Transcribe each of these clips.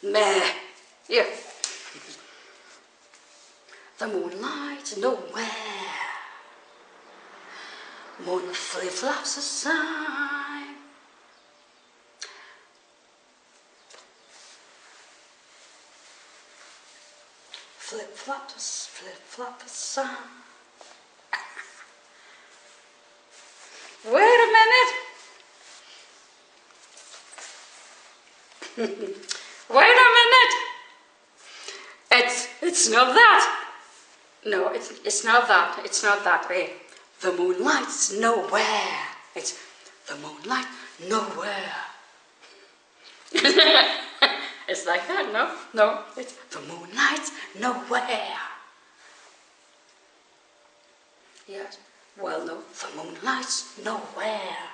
Mais, here. The moonlight nowhere. Moon flip-flops aside. Flip-flop aside. Wait a minute. Wait a minute. It's not that. No, it's not that. It's not that. Hey, the moonlight's nowhere. It's the moonlight nowhere. It's like that, no? No, it's the moonlight's nowhere. Yes. Well, no, the moonlight's nowhere.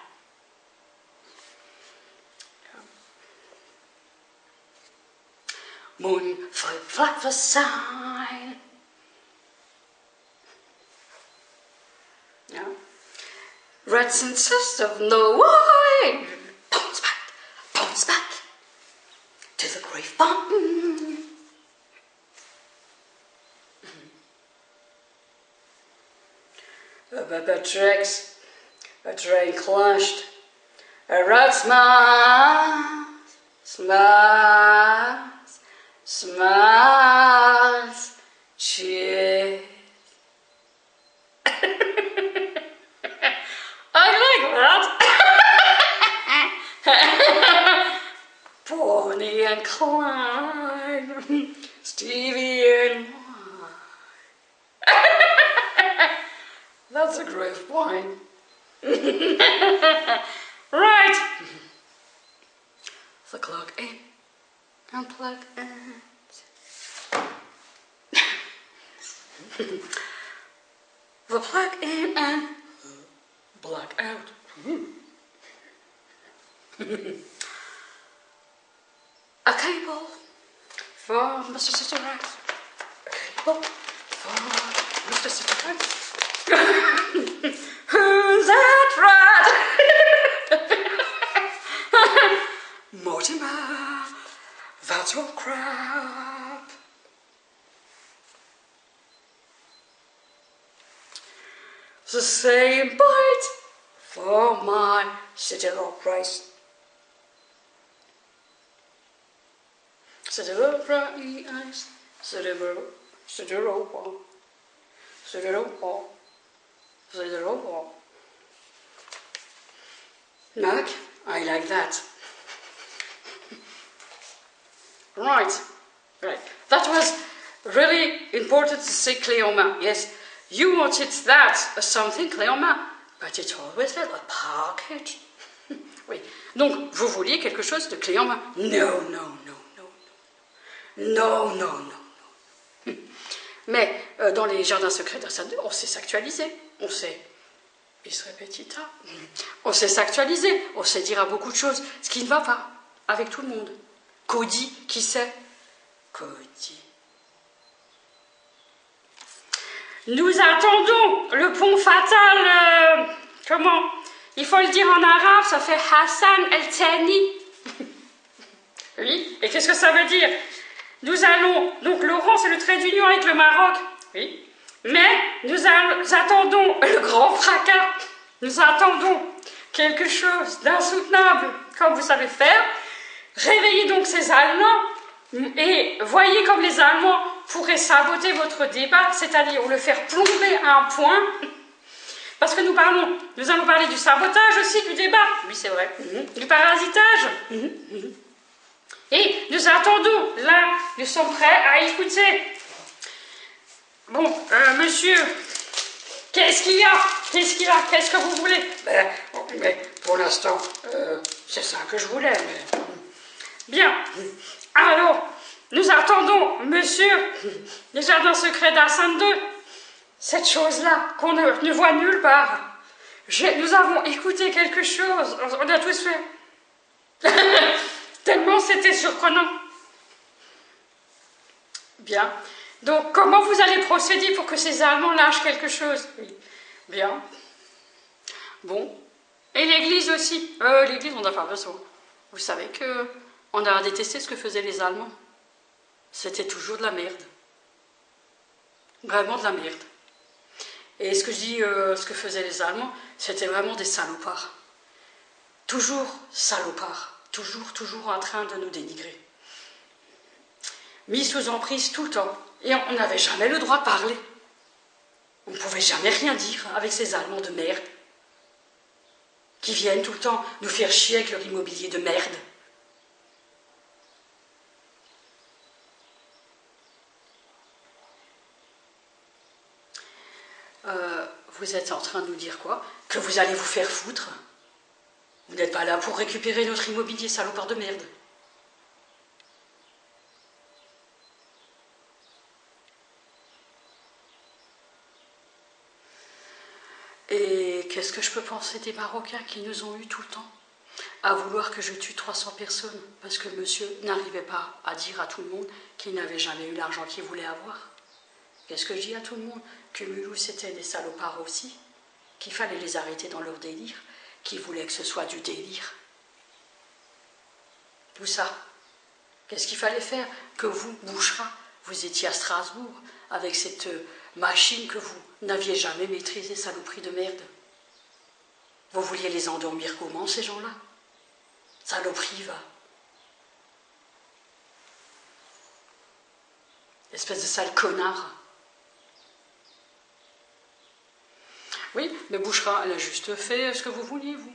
Moon flip-flop aside. Yeah. Reds insist of no way. Bounce back to the grave fountain. A train clashed. A rat smiles, cheers. I like that. Bonnie and Clyde, Stevie and wine. That's a great wine. Right. The clock in and plug out. The plug in and black out. A cable for Mr. Sister Right. A cable for Mr. Sister Right. Who's that rat? Mortimer, that's all crap. The same bite for my Citadel price. Citadel price. Citadel ball. Mac, I like that. Right. That was really important to say clé en main. Yes, you wanted that something clé en main, but it's always a package. Oui. Donc, vous vouliez quelque chose de clé en main. Non. Mais dans les jardins secrets d'Arsène II, on sait s'actualiser. On sait bis repetita. On sait s'actualiser. On sait dire à beaucoup de choses ce qui ne va pas avec tout le monde. Cody, qui sait? Cody. Nous attendons le pont fatal. Comment? Il faut le dire en arabe, ça fait Hassan El Thani. Oui, et qu'est-ce que ça veut dire? Nous allons, donc Laurent, c'est le trait d'union avec le Maroc. Oui, mais nous attendons le grand fracas. Nous attendons quelque chose d'insoutenable, comme vous savez faire. Réveillez donc ces Allemands et voyez comme les Allemands pourraient saboter votre débat, c'est-à-dire le faire plomber à un point. Parce que nous allons parler du sabotage aussi du débat. Oui, c'est vrai. Du parasitage. Et nous attendons, là, nous sommes prêts à écouter. Bon, monsieur, qu'est-ce qu'il y a? Qu'est-ce que vous voulez? Mais pour l'instant, c'est ça que je voulais. Mais... Bien. Alors, nous attendons, monsieur, les jardins secrets d'Arsène II. Cette chose-là, qu'on ne voit nulle part. Nous avons écouté quelque chose. On a tous fait. Tellement c'était surprenant. Bien. Donc, comment vous allez procéder pour que ces Allemands lâchent quelque chose? Oui. Bien. Bon. Et l'Église aussi. L'Église, on n'a pas besoin. Vous savez que On a détesté ce que faisaient les Allemands. C'était toujours de la merde. Vraiment de la merde. Et ce que je dis, ce que faisaient les Allemands, c'était vraiment des salopards. Toujours salopards. Toujours en train de nous dénigrer. Mis sous emprise tout le temps. Et on n'avait jamais le droit de parler. On ne pouvait jamais rien dire avec ces Allemands de merde. Qui viennent tout le temps nous faire chier avec leur immobilier de merde. Vous êtes en train de nous dire quoi? Que vous allez vous faire foutre? Vous n'êtes pas là pour récupérer notre immobilier, salopard de merde. Et qu'est-ce que je peux penser des Marocains qui nous ont eu tout le temps? À vouloir que je tue 300 personnes, parce que monsieur n'arrivait pas à dire à tout le monde qu'il n'avait jamais eu l'argent qu'il voulait avoir. Qu'est-ce que je dis à tout le monde? Que Mulhouse c'était des salopards aussi, qu'il fallait les arrêter dans leur délire, qu'ils voulaient que ce soit du délire. Tout ça. Qu'est-ce qu'il fallait faire? Que vous, Boucherat, vous étiez à Strasbourg, avec cette machine que vous n'aviez jamais maîtrisée, saloperie de merde. Vous vouliez les endormir comment, ces gens-là? Saloperie, va. Espèce de sale connard. Oui, mais Boucherat, elle a juste fait ce que vous vouliez, vous.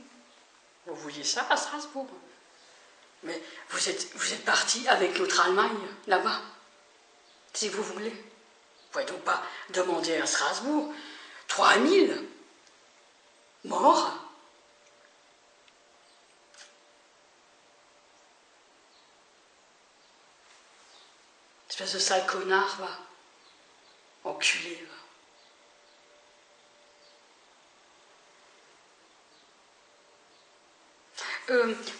Vous vouliez ça à Strasbourg. Mais vous êtes parti avec notre Allemagne, là-bas, si vous voulez. Vous ne pouvez donc pas demander à Strasbourg 3000 morts. Espèce de sale connard, va. Enculé, va.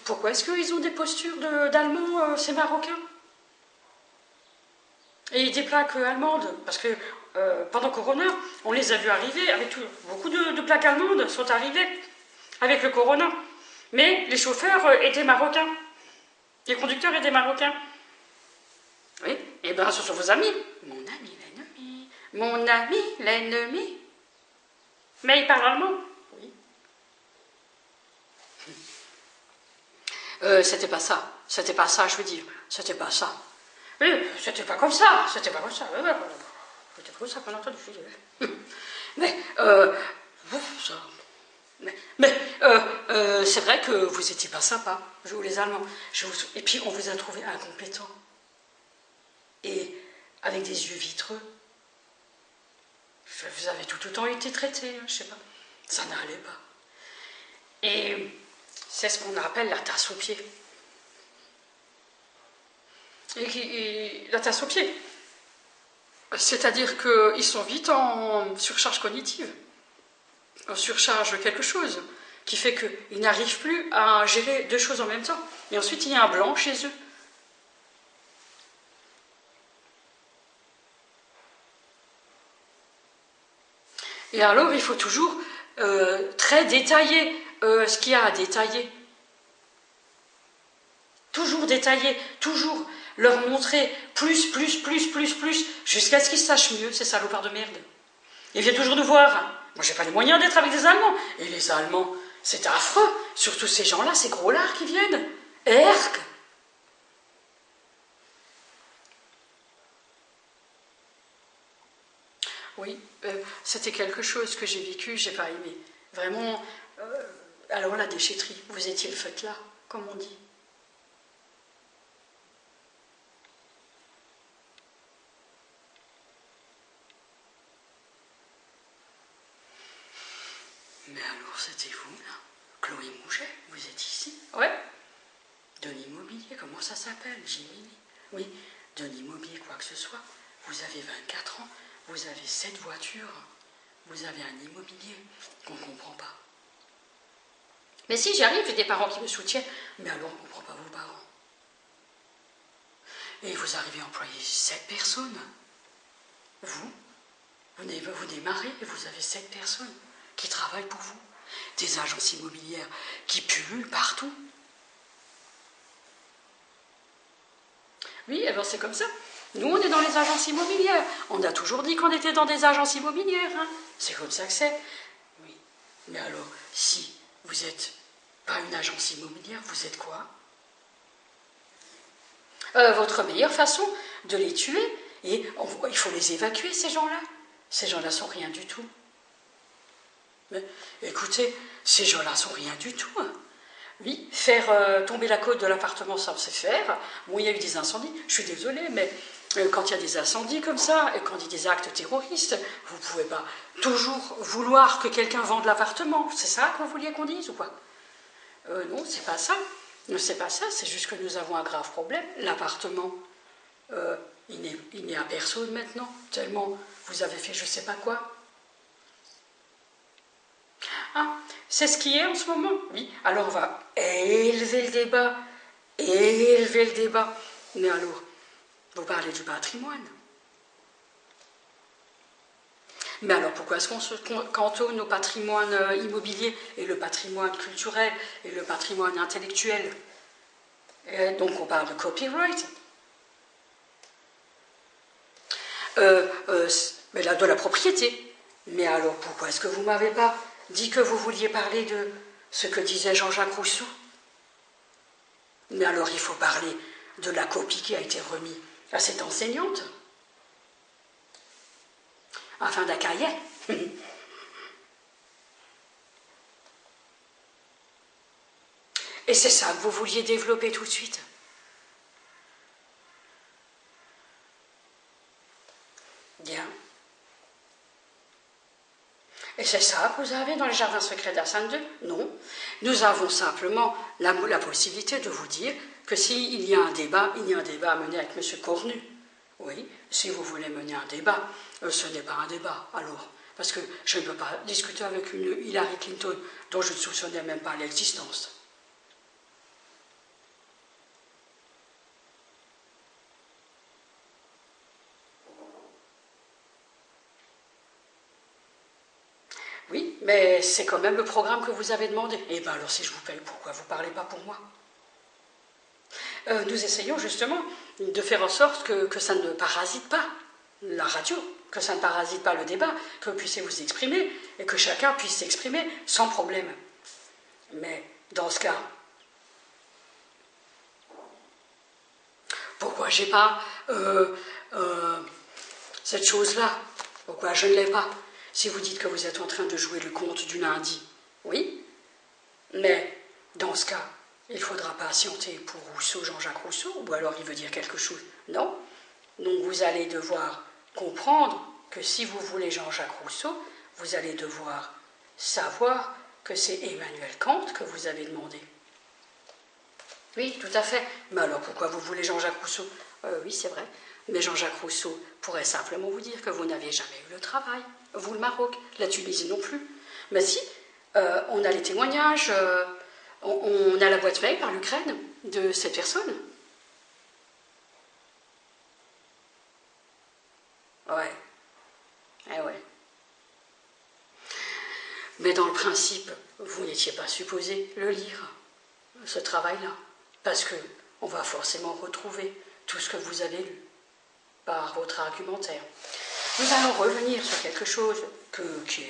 Pourquoi est-ce qu'ils ont des postures d'Allemands, ces Marocains? Et des plaques allemandes? Parce que pendant Corona, on les a vus arriver, avec beaucoup de plaques allemandes sont arrivées avec le Corona. Mais les chauffeurs étaient Marocains. Les conducteurs étaient Marocains. Oui, et bien ce sont vos amis. Mon ami l'ennemi, mon ami l'ennemi. Mais il parle allemand. Oui. C'était pas ça, je veux dire, c'était pas ça. Oui, c'était pas comme ça, c'était pas comme ça. C'était comme ça qu'on a entendu. Mais, ça. C'est vrai que vous étiez pas sympa, vous les Allemands. Et puis on vous a trouvé incompétents. Et avec des yeux vitreux. Vous avez tout autant été traités, je sais pas. Ça n'allait pas. Et c'est ce qu'on appelle la tasse aux pieds. Et la tasse aux pieds. C'est-à-dire qu'ils sont vite en surcharge cognitive. En surcharge quelque chose. Qui fait qu'ils n'arrivent plus à gérer deux choses en même temps. Et ensuite, il y a un blanc chez eux. Et alors, il faut toujours très détailler ce qu'il y a à détailler. Toujours détailler, toujours leur montrer plus, jusqu'à ce qu'ils sachent mieux, ces salopards de merde. Ils viennent toujours nous voir. Moi, j'ai pas les moyens d'être avec des Allemands. Et les Allemands, c'est affreux. Surtout ces gens-là, ces gros lards qui viennent. Erk. Oui, c'était quelque chose que j'ai vécu, j'ai pas aimé. Vraiment, alors la déchetterie, vous étiez le fait là, comme on dit. Mais alors, c'était vous, là? Chloé Mouget, vous êtes ici? Ouais. De l'immobilier, comment ça s'appelle? Jimmy? Oui, de l'immobilier, quoi que ce soit. Vous avez 24 ans, vous avez 7 voitures, vous avez un immobilier qu'on ne comprend pas. Mais si, j'y arrive, j'ai des parents qui me soutiennent, mais alors on ne comprend pas vos parents. Et vous arrivez à employer 7 personnes. Vous démarrez et vous avez 7 personnes qui travaillent pour vous. Des agences immobilières qui pullulent partout. Oui, eh ben c'est comme ça. Nous, on est dans les agences immobilières. On a toujours dit qu'on était dans des agences immobilières. Hein. C'est comme ça que c'est. Oui. Mais alors, si vous n'êtes pas une agence immobilière, vous êtes quoi? Votre meilleure façon de les tuer, et il faut les évacuer, ces gens-là. Ces gens-là sont rien du tout. Mais, écoutez, ces gens-là sont rien du tout. Hein. Oui, faire tomber la côte de l'appartement, ça on sait faire. Bon, il y a eu des incendies, je suis désolée, mais quand il y a des incendies comme ça, et quand il y a des actes terroristes, vous ne pouvez pas toujours vouloir que quelqu'un vende l'appartement. C'est ça que vous vouliez qu'on dise ou quoi? Non, c'est pas ça. C'est pas ça, c'est juste que nous avons un grave problème. L'appartement, il n'est à personne maintenant, tellement vous avez fait je sais pas quoi. Ah, c'est ce qui est en ce moment. Oui, alors on va élever le débat. Élever le débat. Mais alors, vous parlez du patrimoine. Mais alors pourquoi est-ce qu'on se cantonne au patrimoine immobilier et le patrimoine culturel et le patrimoine intellectuel? Et donc on parle de copyright. Mais là, de la propriété. Mais alors pourquoi est-ce que vous ne m'avez pas dit que vous vouliez parler de ce que disait Jean-Jacques Rousseau? Mais alors il faut parler de la copie qui a été remise à cette enseignante. Enfin, d'un cahier. Et c'est ça que vous vouliez développer tout de suite. Bien. Et c'est ça que vous avez dans les jardins secrets d'Hassan II? Non. Nous avons simplement la possibilité de vous dire que s'il y a un débat, il y a un débat à mener avec M. Cornu. Oui, si vous voulez mener un débat, ce n'est pas un débat, alors. Parce que je ne peux pas discuter avec une Hillary Clinton dont je ne soupçonnais même pas l'existence. Oui, mais c'est quand même le programme que vous avez demandé. Eh bien alors si je vous paye, pourquoi vous ne parlez pas pour moi? Nous essayons justement de faire en sorte que ça ne parasite pas la radio, que ça ne parasite pas le débat, que vous puissiez vous exprimer et que chacun puisse s'exprimer sans problème. Mais dans ce cas, pourquoi j'ai pas cette chose-là? Pourquoi je ne l'ai pas? Si vous dites que vous êtes en train de jouer le conte du lundi, oui, mais dans ce cas, il faudra patienter pour Rousseau, Jean-Jacques Rousseau, ou alors il veut dire quelque chose. Non. Donc vous allez devoir comprendre que si vous voulez Jean-Jacques Rousseau, vous allez devoir savoir que c'est Emmanuel Kant que vous avez demandé. Oui, tout à fait. Mais alors pourquoi vous voulez Jean-Jacques Rousseau? Oui, c'est vrai. Mais Jean-Jacques Rousseau pourrait simplement vous dire que vous n'aviez jamais eu le travail. Vous, le Maroc, la Tunisie non plus. Mais si, on a les témoignages, on a la boîte mail par l'Ukraine de cette personne. Ouais. Eh ouais. Mais dans le principe, vous n'étiez pas supposé le lire, ce travail-là. Parce qu'on va forcément retrouver tout ce que vous avez lu par votre argumentaire. Nous allons revenir sur quelque chose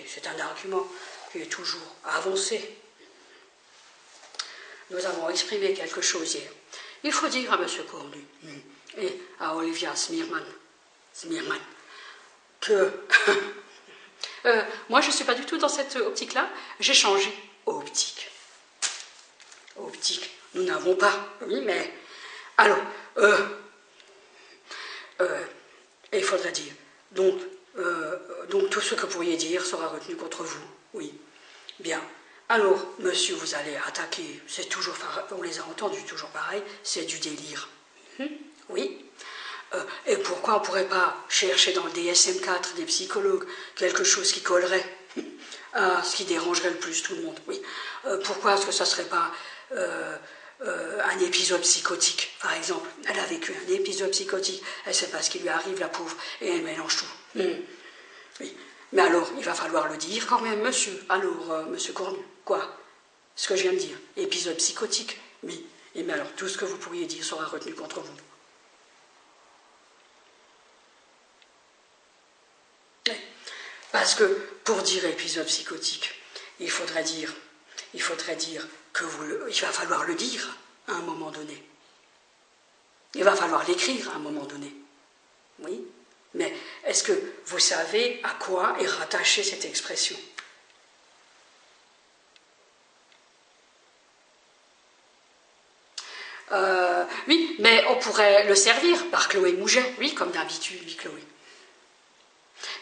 c'est un argument qui est toujours avancé. Nous avons exprimé quelque chose hier. Il faut dire à M. Cornu et à Olivia Smirman que moi je ne suis pas du tout dans cette optique-là, j'ai changé optique. Optique, nous n'avons pas, oui, mais alors, il faudrait dire, donc tout ce que vous pourriez dire sera retenu contre vous, oui, bien. Alors, monsieur, vous allez attaquer, c'est toujours, on les a entendus, toujours pareil, c'est du délire. Oui. Et pourquoi on ne pourrait pas chercher dans le DSM-4 des psychologues quelque chose qui collerait à ce qui dérangerait le plus tout le monde? Oui. Pourquoi est-ce que ça ne serait pas un épisode psychotique, par exemple? Elle a vécu un épisode psychotique, elle ne sait pas ce qui lui arrive, la pauvre, et elle mélange tout. Oui. Mais alors, il va falloir le dire quand même, monsieur. Alors, monsieur Cornu, quoi? Ce que je viens de dire, épisode psychotique, oui. Et mais alors, tout ce que vous pourriez dire sera retenu contre vous. Parce que pour dire épisode psychotique, il faudrait dire que il va falloir le dire à un moment donné. Il va falloir l'écrire à un moment donné. Oui, mais est-ce que vous savez à quoi est rattachée cette expression? Oui, mais on pourrait le servir par Chloé Mouget, oui, comme d'habitude, oui, Chloé.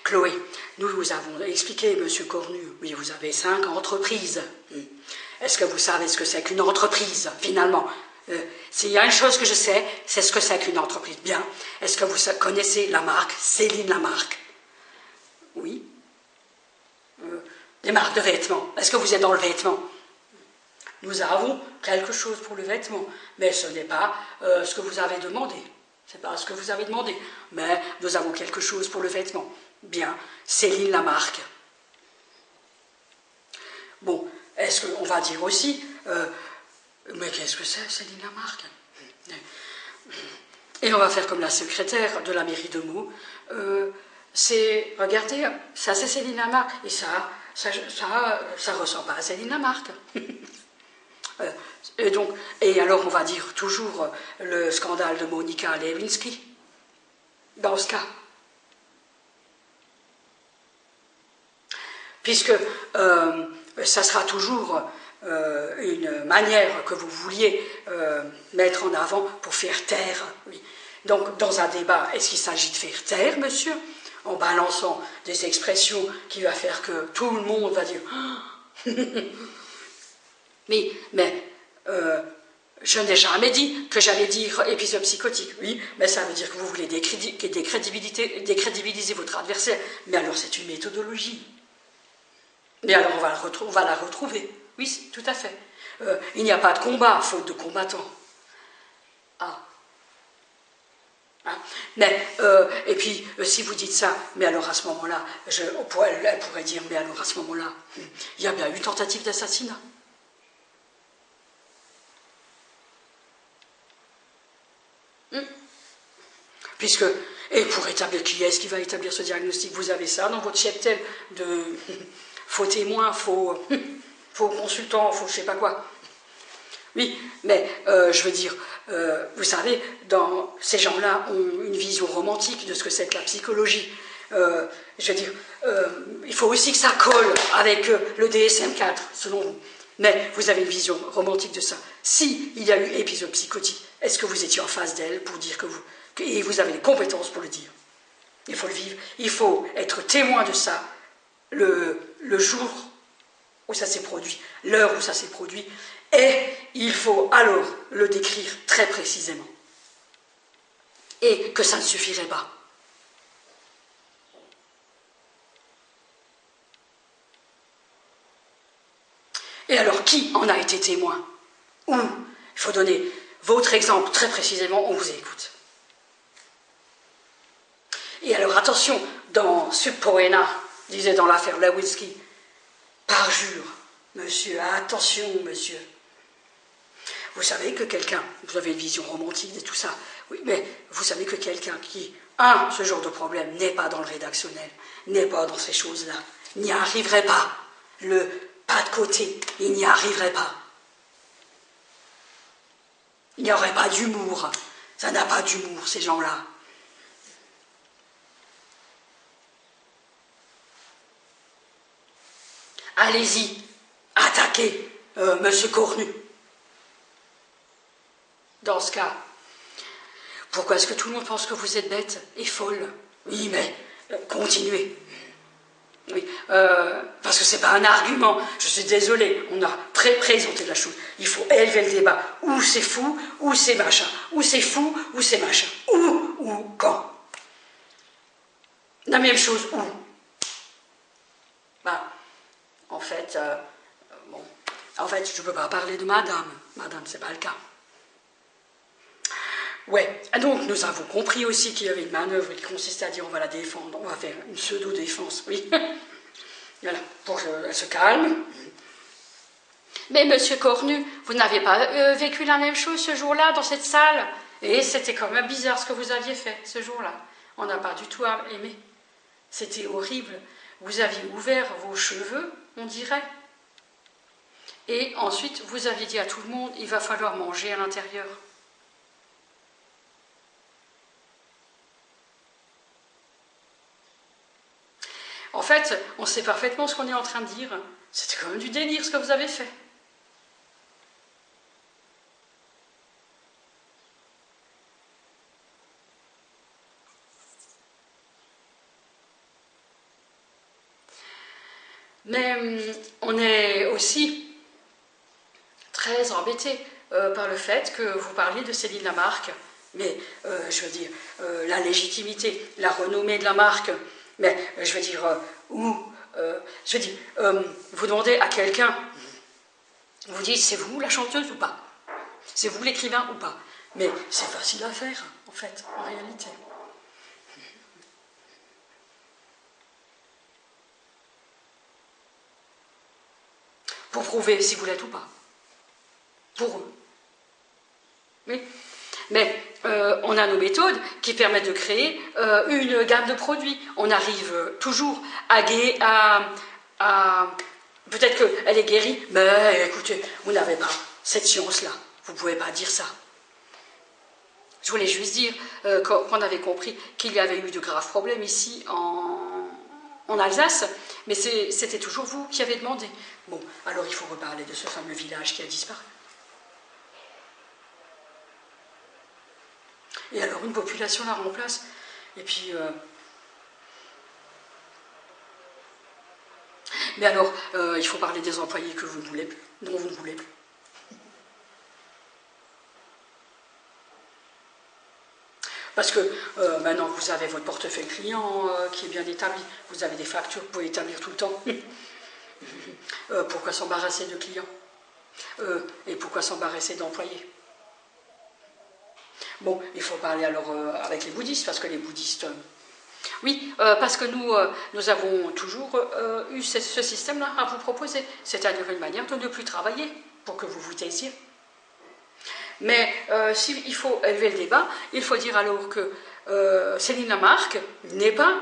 Chloé, nous vous avons expliqué, monsieur Cornu, oui, vous avez 5 entreprises. Est-ce que vous savez ce que c'est qu'une entreprise, finalement? S'il y a une chose que je sais, c'est ce que c'est qu'une entreprise. Bien. Est-ce que vous connaissez la marque Céline Lamarque? Oui. Des marques de vêtements. Est-ce que vous êtes dans le vêtement? Nous avons quelque chose pour le vêtement, mais ce n'est pas ce que vous avez demandé. C'est pas ce que vous avez demandé, mais nous avons quelque chose pour le vêtement. Bien, Céline Lamarque. Bon, est-ce qu'on va dire aussi, mais qu'est-ce que c'est, Céline Lamarque? Et on va faire comme la secrétaire de la mairie de Meaux. Regardez, ça c'est Céline Lamarque, et ça ressemble pas à Céline Lamarque. Et alors on va dire toujours le scandale de Monica Lewinsky, dans ce cas. Puisque ça sera toujours une manière que vous vouliez mettre en avant pour faire taire. Oui. Donc dans un débat, est-ce qu'il s'agit de faire taire, monsieur, en balançant des expressions qui va faire que tout le monde va dire mais je n'ai jamais dit que j'allais dire épisode psychotique, oui, mais ça veut dire que vous voulez décrédibiliser votre adversaire, mais alors c'est une méthodologie. Mais alors on va la retrouver, oui, tout à fait. Il n'y a pas de combat, faute de combattants. Ah. Hein? Mais, et puis, si vous dites ça, mais alors à ce moment-là, elle pourrait dire, mais alors à ce moment-là, il y a bien eu tentative d'assassinat. Puisque, et pour établir qui est-ce qui va établir ce diagnostic, vous avez ça dans votre cheptel de faux témoins, faux consultants, faux je sais pas quoi. Oui, mais je veux dire, vous savez, ces gens-là ont une vision romantique de ce que c'est que la psychologie. Je veux dire, il faut aussi que ça colle avec le DSM-4, selon vous. Mais vous avez une vision romantique de ça. Si il y a eu épisode psychotique, est-ce que vous étiez en face d'elle pour dire et vous avez les compétences pour le dire? Il faut le vivre, il faut être témoin de ça le jour où ça s'est produit, l'heure où ça s'est produit, et il faut alors le décrire très précisément. Et que ça ne suffirait pas. Et alors, qui en a été témoin? Où? Il faut donner votre exemple très précisément, on vous écoute. Et alors, attention, dans Subpoena, disait dans l'affaire Lewinsky, parjure, monsieur, attention, monsieur. Vous savez que quelqu'un, vous avez une vision romantique de tout ça, oui, mais vous savez que quelqu'un qui a ce genre de problème n'est pas dans le rédactionnel, n'est pas dans ces choses-là, n'y arriverait pas. Le pas de côté, il n'y arriverait pas. Il n'y aurait pas d'humour. Ça n'a pas d'humour, ces gens-là. Allez-y, attaquez monsieur Cornu. Dans ce cas, pourquoi est-ce que tout le monde pense que vous êtes bête et folle? Oui, mais continuez. Oui, parce que c'est pas un argument. Je suis désolée, on a présenté la chose. Il faut élever le débat. Ou c'est fou, ou c'est machin. Ou c'est fou, ou c'est machin. Ou quand. La même chose, où. Bah, en fait, je ne peux pas parler de madame. Madame, c'est pas le cas. Ouais, donc nous avons compris aussi qu'il y avait une manœuvre qui consistait à dire on va la défendre, on va faire une pseudo-défense, oui. Voilà, pour qu'elle se calme. Mais monsieur Cornu, vous n'avez pas vécu la même chose ce jour-là dans cette salle? Et c'était quand même bizarre ce que vous aviez fait ce jour-là. On n'a pas du tout aimé. C'était horrible. vous aviez ouvert vos cheveux, on dirait. Et ensuite, vous aviez dit à tout le monde, il va falloir manger à l'intérieur. En fait, on sait parfaitement ce qu'on est en train de dire. C'était quand même du délire ce que vous avez fait. Mais on est aussi très embêté par le fait que vous parliez de Céline Lamarque. Mais je veux dire, la légitimité, la renommée de la marque, mais je veux dire, vous demandez à quelqu'un, vous dites c'est vous la chanteuse ou pas? C'est vous l'écrivain ou pas? Mais c'est facile à faire, en fait, en réalité. Pour prouver si vous l'êtes ou pas. Pour eux. Oui. Mais on a nos méthodes qui permettent de créer une gamme de produits. On arrive toujours à peut-être qu'elle est guérie, mais écoutez, vous n'avez pas cette science-là. Vous ne pouvez pas dire ça. Je voulais juste dire qu'on avait compris qu'il y avait eu de graves problèmes ici en Alsace, mais c'était toujours vous qui avez demandé. Bon, alors il faut reparler de ce fameux village qui a disparu. Et alors une population la remplace, et puis... Mais alors, il faut parler des employés que vous ne voulez plus, dont vous ne voulez plus. Parce que maintenant, vous avez votre portefeuille client qui est bien établi. Vous avez des factures que vous pouvez établir tout le temps. Pourquoi s'embarrasser de clients? Et pourquoi s'embarrasser d'employés? Bon, il faut parler alors avec les bouddhistes, parce que les bouddhistes... oui, parce que nous avons toujours eu ce système-là à vous proposer. C'est-à-dire une manière de ne plus travailler, pour que vous vous taisiez. Mais s'il faut élever le débat, il faut dire alors que Céline Lamarque n'est pas...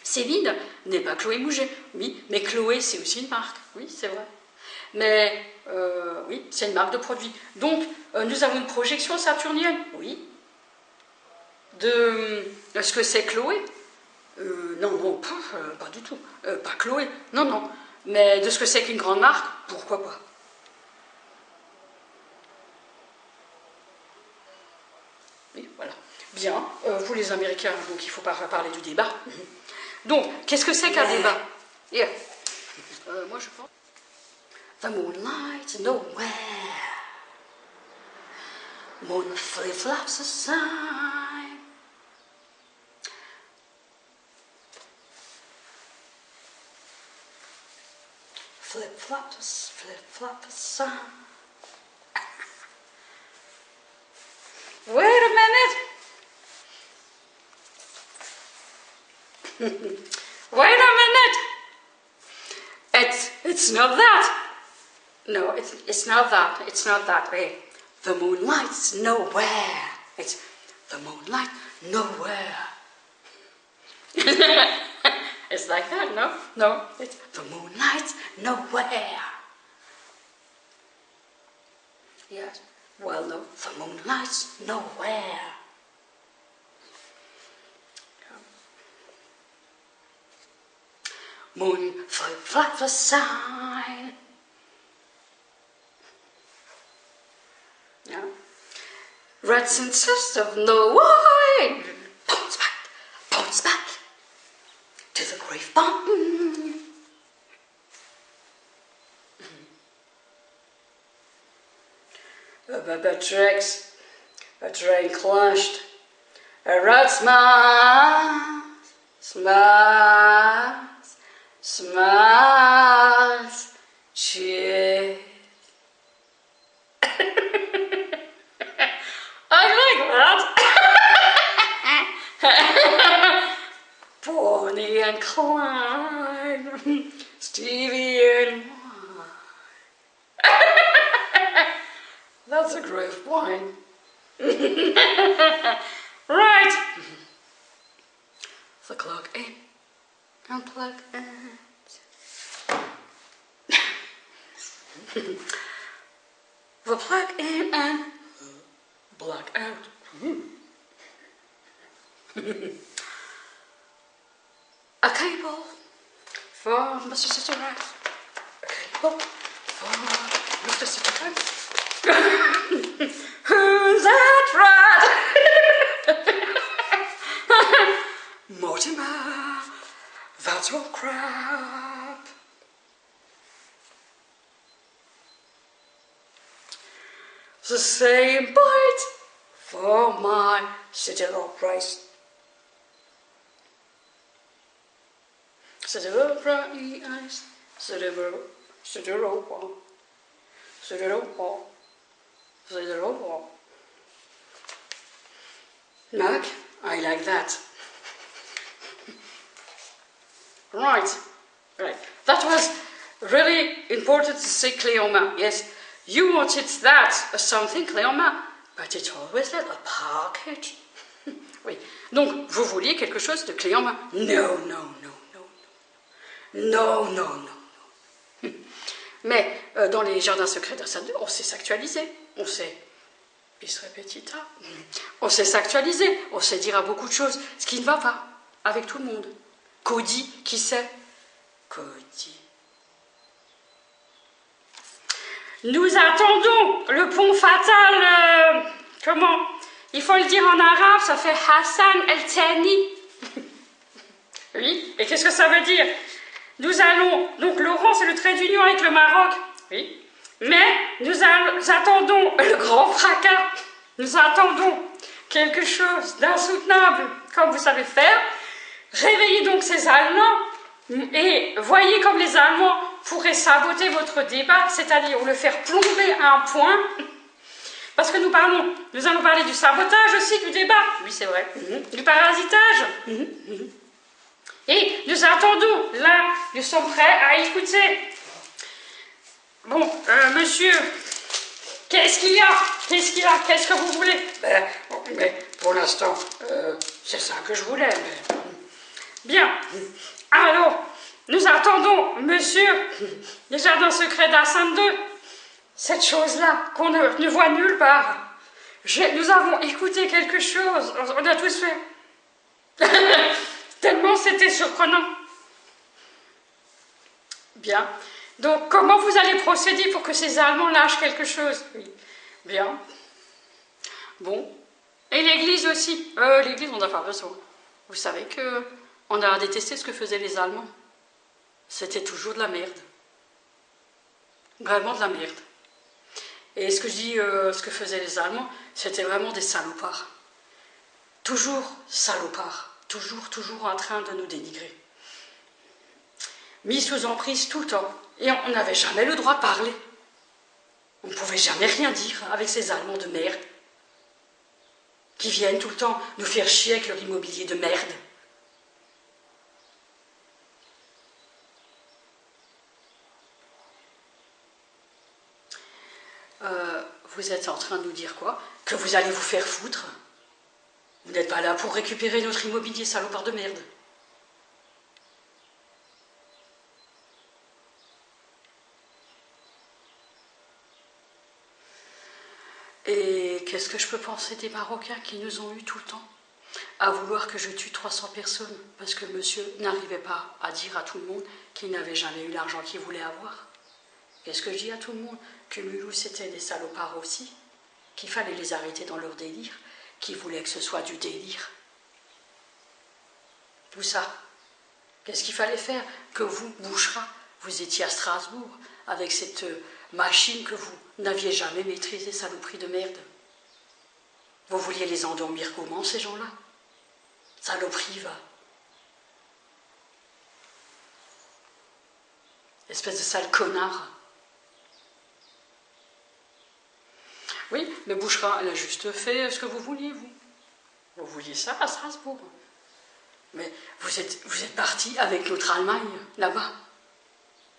Céline n'est pas Chloé Mouget, oui, mais Chloé c'est aussi une marque, oui, c'est vrai. Mais oui, c'est une marque de produit. Donc, nous avons une projection saturnienne, oui, de ce que c'est Chloé. Non, pas du tout. Pas Chloé, non. Mais de ce que c'est qu'une grande marque, pourquoi pas. Oui, voilà. Bien, vous les Américains, donc il ne faut pas parler du débat. Donc, qu'est-ce que c'est qu'un débat? Yeah. Moi, je pense... The moonlight's nowhere. Moon flip-flops aside. Flip-flops aside. Wait a minute. Wait a minute. It's not that. No, it's not that. It's not that way. The moonlight's nowhere. It's the moonlight nowhere. It's like that, no? No, it's the moonlight's nowhere. Yes. Well, no, the moonlight's nowhere. Moon flip aside. Yeah. Rats insist of no way. Bounce back to the grave bomb. A train clashed. A rat smiles, cheers. I like that. Bonnie and Clyde, Stevie and wine. That's a great wine. Right. The clock in. Unplug and... The plug in and black out. A cable for Mr. Sister Rat. A cable for Mr. Sister Rat. Who's that rat? Mortimer, that's all crap. The same bite for my Citadel price. Citadel price. Citadel wall. Citadel wall. Citadel wall. Mac, I like that. Right. That was really important to say Cléoma. Yes, you wanted that something Cléoma, but it's always a package. Oui. Donc, vous vouliez quelque chose de clé en main. No. Mais dans les jardins secrets d'Assad 2, on sait s'actualiser. On sait bis repetita. On sait s'actualiser. On sait dire à beaucoup de choses ce qui ne va pas avec tout le monde. Cody, qui sait? Cody. Nous attendons le pont fatal. Comment? Il faut le dire en arabe, ça fait Hassan el-Thani. Oui, et qu'est-ce que ça veut dire? Nous allons, donc l'Oran c'est le trait d'union avec le Maroc. Oui, mais nous attendons le grand fracas. Nous attendons quelque chose d'insoutenable, comme vous savez faire. Réveillez donc ces Allemands et voyez comme les Allemands pourraient saboter votre débat, c'est-à-dire le faire plomber à un point. Parce que nous allons parler du sabotage aussi du débat. Oui, c'est vrai. Du parasitage. Et nous attendons, là, nous sommes prêts à écouter. Bon, monsieur, qu'est-ce qu'il y a? Qu'est-ce que vous voulez? Mais pour l'instant, c'est ça que je voulais. Mais... Bien. Alors, nous attendons, monsieur, les jardins secrets d'Hassan II. Cette chose-là, qu'on ne voit nulle part. Nous avons écouté quelque chose. On a tous fait. Tellement c'était surprenant. Bien. Donc, comment vous allez procéder pour que ces Allemands lâchent quelque chose? Oui. Bien. Bon. Et l'Église aussi. L'Église, on n'a pas besoin. Vous savez que on a détesté ce que faisaient les Allemands. C'était toujours de la merde. Vraiment de la merde. Et ce que je dis, ce que faisaient les Allemands, c'était vraiment des salopards. Toujours salopards. Toujours en train de nous dénigrer. Mis sous emprise tout le temps. Et on n'avait jamais le droit de parler. On ne pouvait jamais rien dire avec ces Allemands de merde. Qui viennent tout le temps nous faire chier avec leur immobilier de merde. Vous êtes en train de nous dire quoi? Que vous allez vous faire foutre? Vous n'êtes pas là pour récupérer notre immobilier, salopard de merde. Et qu'est-ce que je peux penser des Marocains qui nous ont eu tout le temps? À vouloir que je tue 300 personnes parce que monsieur n'arrivait pas à dire à tout le monde qu'il n'avait jamais eu l'argent qu'il voulait avoir. Qu'est-ce que je dis à tout le monde? Que Mulhouse c'était des salopards aussi, qu'il fallait les arrêter dans leur délire, qu'ils voulaient que ce soit du délire. Tout ça. Qu'est-ce qu'il fallait faire? Que vous, Bouchra, vous étiez à Strasbourg avec cette machine que vous n'aviez jamais maîtrisée, saloperie de merde. Vous vouliez les endormir comment, ces gens-là? Saloperie, va. Espèce de sale connard. Oui, mais Bouchra, elle a juste fait ce que vous vouliez, vous. Vous vouliez ça à Strasbourg. Mais vous êtes parti avec notre Allemagne, là-bas,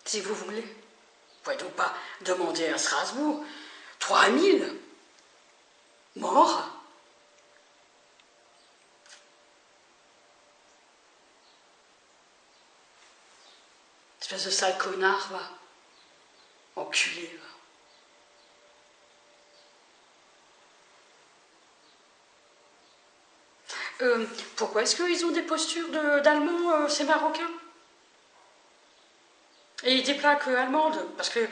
si vous voulez. Vous ne pouvez donc pas demander à Strasbourg 3000 morts. Espèce de sale connard, va. Enculé, va. Pourquoi est-ce qu'ils ont des postures d'Allemands, ces Marocains? Et des plaques allemandes? Parce que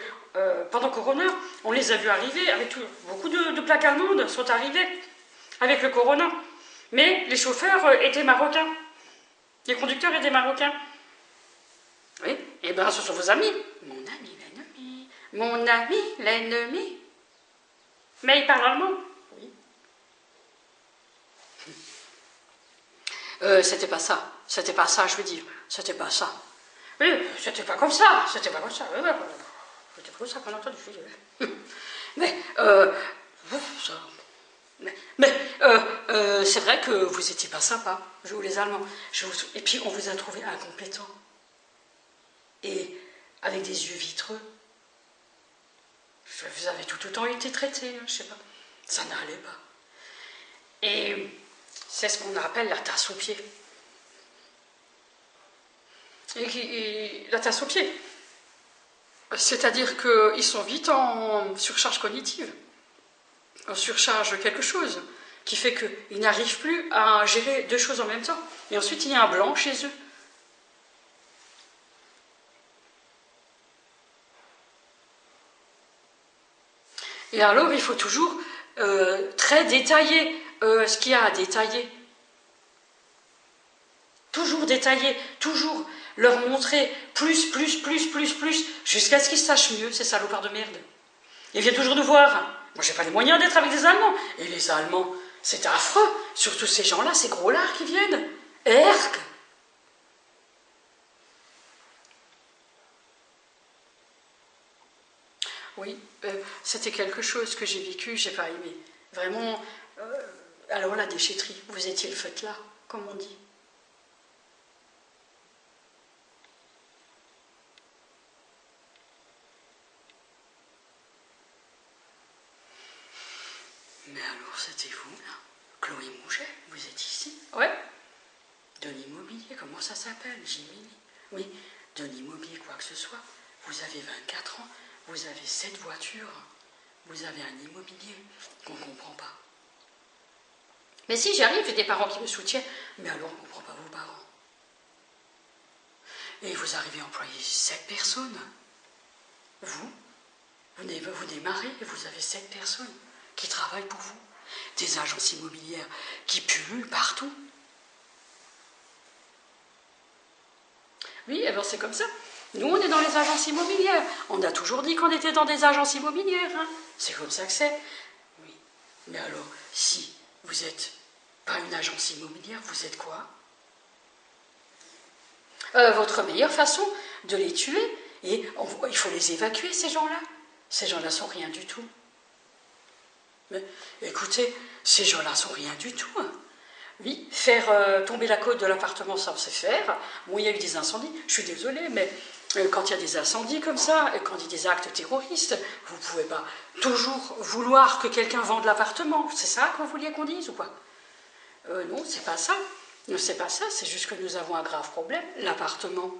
pendant Corona, on les a vus arriver, avec beaucoup de plaques allemandes sont arrivées avec le Corona. Mais les chauffeurs étaient marocains. Les conducteurs étaient marocains. Oui, et bien ce sont vos amis. Mon ami, l'ennemi. Mon ami, l'ennemi. Mais il parle allemand. Oui. C'était pas ça. C'était pas ça, je veux dire. C'était pas ça. Oui, c'était pas comme ça. C'était pas comme ça. C'était pas comme ça qu'on a entendu. Mais, ça... c'est vrai que vous étiez pas sympa, vous les Allemands. Et puis on vous a trouvé incompétent. Et avec des yeux vitreux. Vous avez tout autant été traité, je sais pas. Ça n'allait pas. Et c'est ce qu'on appelle la tasse aux pieds. Et la tasse aux pieds. C'est-à-dire qu'ils sont vite en surcharge cognitive. En surcharge quelque chose qui fait qu'ils n'arrivent plus à gérer deux choses en même temps. Et ensuite, il y a un blanc chez eux. Et alors, il faut toujours très détailler ce qu'il y a à détailler. Toujours détailler, toujours leur montrer plus, jusqu'à ce qu'ils sachent mieux, ces salopards de merde. Ils viennent toujours nous voir. Moi, j'ai pas les moyens d'être avec des Allemands. Et les Allemands, c'est affreux. Surtout ces gens-là, ces gros lards qui viennent. Erk. Oui, c'était quelque chose que j'ai vécu, j'ai pas aimé. Vraiment, alors la déchetterie, vous étiez le fait là, comme on dit. Mais alors, c'était vous, là? Chloé Mouget, vous êtes ici? Ouais. De l'immobilier, comment ça s'appelle? Jiminy. Oui, de l'immobilier, quoi que ce soit. Vous avez 24 ans, vous avez 7 voitures, vous avez un immobilier qu'on ne comprend pas. Mais si, j'y arrive, j'ai des parents qui me soutiennent, mais alors on ne comprend pas vos parents. Et vous arrivez à employer 7 personnes. Vous démarrez et vous avez 7 personnes qui travaillent pour vous. Des agences immobilières qui pullulent partout. Oui, alors c'est comme ça. Nous, on est dans les agences immobilières. On a toujours dit qu'on était dans des agences immobilières. Hein. C'est comme ça que c'est. Oui. Mais alors, si vous n'êtes pas une agence immobilière, vous êtes quoi? Votre meilleure façon de les tuer, et il faut les évacuer, ces gens-là. Ces gens-là sont rien du tout. Mais écoutez, ces gens-là sont rien du tout. Hein. Oui, faire tomber la côte de l'appartement, ça on sait faire. Bon, il y a eu des incendies, je suis désolée, mais quand il y a des incendies comme ça, et quand il y a des actes terroristes, vous ne pouvez pas toujours vouloir que quelqu'un vende l'appartement. C'est ça que vous vouliez qu'on dise ou quoi? Non, c'est pas ça. Non, c'est pas ça, c'est juste que nous avons un grave problème. L'appartement,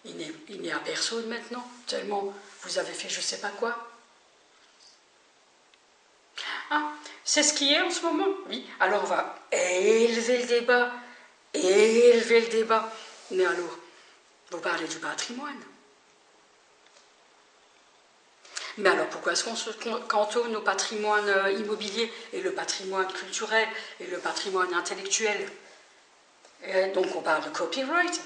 il n'est à personne maintenant, tellement vous avez fait je sais pas quoi. Ah, c'est ce qui est en ce moment? Oui, alors on va élever le débat. Mais alors, vous parlez du patrimoine. Mais alors pourquoi est-ce qu'on se cantonne au patrimoine immobilier et le patrimoine culturel et le patrimoine intellectuel? Et donc on parle de copyright.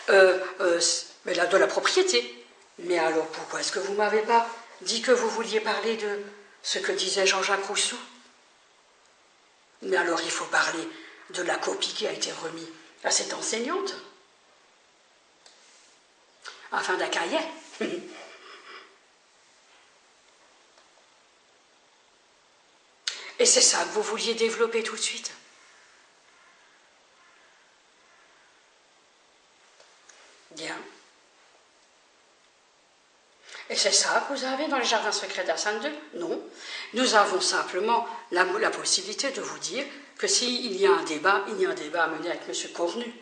Mais là, de la propriété. Mais alors pourquoi est-ce que vous ne m'avez pas dit que vous vouliez parler de ce que disait Jean-Jacques Rousseau? Mais alors il faut parler de la copie qui a été remise à cette enseignante. Enfin, d'un cahier. Et c'est ça que vous vouliez développer tout de suite. Bien. Et c'est ça que vous avez dans les jardins secrets d'Hassan II? Non. Nous avons simplement la possibilité de vous dire que s'il y a un débat, il y a un débat à mener avec M. Cornu.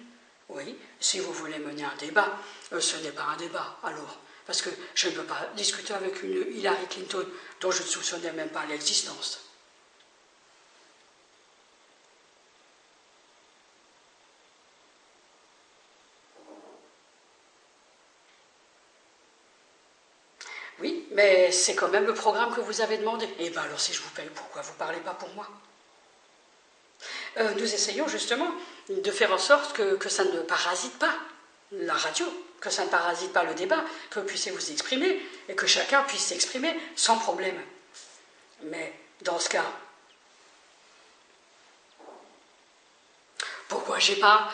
Oui, si vous voulez mener un débat, ce n'est pas un débat, alors. Parce que je ne peux pas discuter avec une Hillary Clinton dont je ne soupçonnais même pas l'existence. Oui, mais c'est quand même le programme que vous avez demandé. Eh bien alors si je vous paye, pourquoi vous ne parlez pas pour moi? Nous essayons justement de faire en sorte que ça ne parasite pas la radio, que ça ne parasite pas le débat, que vous puissiez vous exprimer et que chacun puisse s'exprimer sans problème. Mais dans ce cas, pourquoi j'ai pas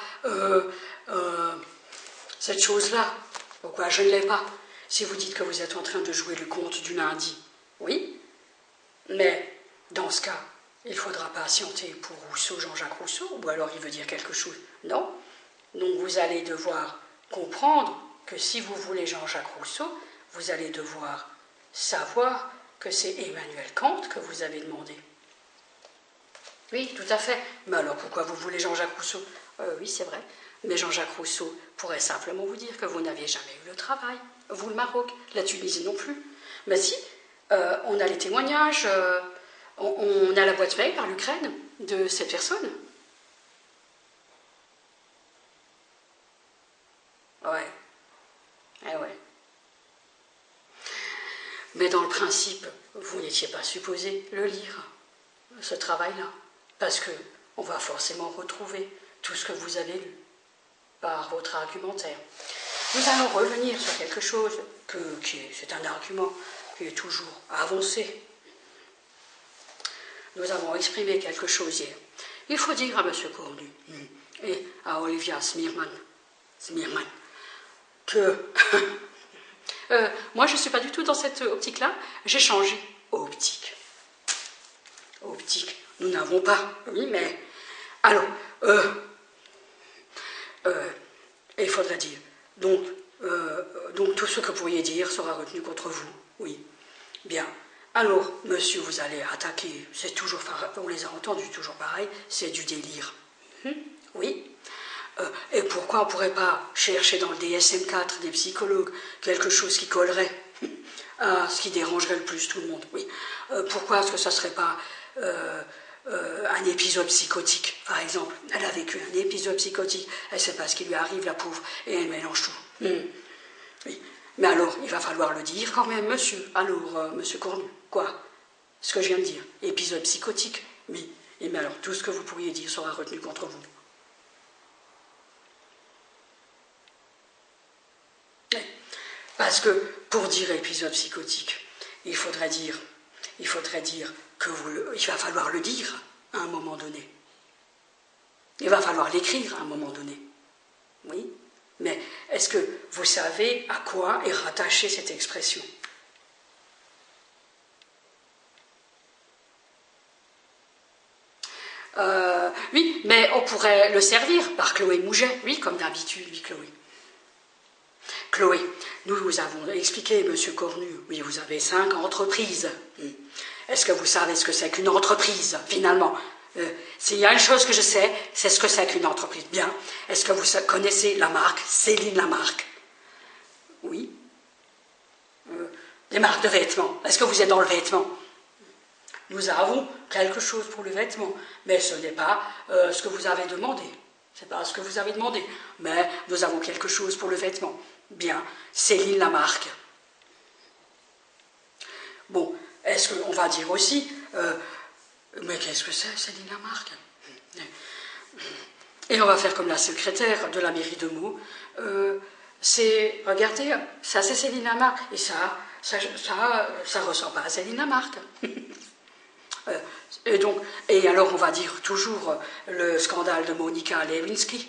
cette chose-là? Pourquoi je ne l'ai pas? Si vous dites que vous êtes en train de jouer le conte du lundi, oui, mais dans ce cas, il faudra patienter pour Rousseau, Jean-Jacques Rousseau, ou alors il veut dire quelque chose. Non. Donc vous allez devoir comprendre que si vous voulez Jean-Jacques Rousseau, vous allez devoir savoir que c'est Emmanuel Kant que vous avez demandé. Oui, tout à fait. Mais alors pourquoi vous voulez Jean-Jacques Rousseau? Oui, c'est vrai. Mais Jean-Jacques Rousseau pourrait simplement vous dire que vous n'aviez jamais eu le travail. Vous, le Maroc, la Tunisie non plus. Mais si, on a les témoignages, on a la boîte mail par l'Ukraine de cette personne. Ouais. Eh ouais. Mais dans le principe, vous n'étiez pas supposé le lire, ce travail-là. Parce qu'on va forcément retrouver tout ce que vous avez lu par votre argumentaire. Nous allons revenir sur quelque chose c'est un argument qui est toujours avancé. Nous avons exprimé quelque chose hier. Il faut dire à M. Cornu et à Olivia Smirman que moi je ne suis pas du tout dans cette optique-là, j'ai changé optique. Optique, nous n'avons pas, oui, mais alors, il faudrait dire, donc tout ce que vous pourriez dire sera retenu contre vous, oui, bien. Alors, monsieur, vous allez attaquer, c'est toujours, on les a entendus, toujours pareil, c'est du délire. Oui. Et pourquoi on ne pourrait pas chercher dans le DSM-4 des psychologues quelque chose qui collerait à ce qui dérangerait le plus tout le monde? Oui. Pourquoi est-ce que ça ne serait pas un épisode psychotique, par exemple? Elle a vécu un épisode psychotique, elle ne sait pas ce qui lui arrive, la pauvre, et elle mélange tout. Oui. Mais alors, il va falloir le dire quand même, monsieur. Alors, monsieur Cornu, quoi? Ce que je viens de dire, épisode psychotique, oui. Et mais alors, tout ce que vous pourriez dire sera retenu contre vous. Parce que pour dire épisode psychotique, il faudrait dire il va falloir le dire à un moment donné. Il va falloir l'écrire à un moment donné. Oui, mais est-ce que vous savez à quoi est rattachée cette expression? Oui, mais on pourrait le servir par Chloé Mouget, oui, comme d'habitude, oui, Chloé. Chloé, nous vous avons expliqué, monsieur Cornu, oui, vous avez 5 entreprises. Est-ce que vous savez ce que c'est qu'une entreprise, finalement? S'il y a une chose que je sais, c'est ce que c'est qu'une entreprise. Bien. Est-ce que vous connaissez la marque Céline Lamarque? Oui. Des marques de vêtements. Est-ce que vous êtes dans le vêtement? Nous avons quelque chose pour le vêtement, mais ce n'est pas ce que vous avez demandé. C'est pas ce que vous avez demandé, mais nous avons quelque chose pour le vêtement. Bien, Céline Lamarque. Bon, est-ce qu'on va dire aussi, mais qu'est-ce que c'est, Céline Lamarque? Et on va faire comme la secrétaire de la mairie de Meaux. Regardez, ça c'est Céline Lamarque, et ça ressemble pas à Céline Lamarque. Et alors on va dire toujours le scandale de Monica Lewinsky,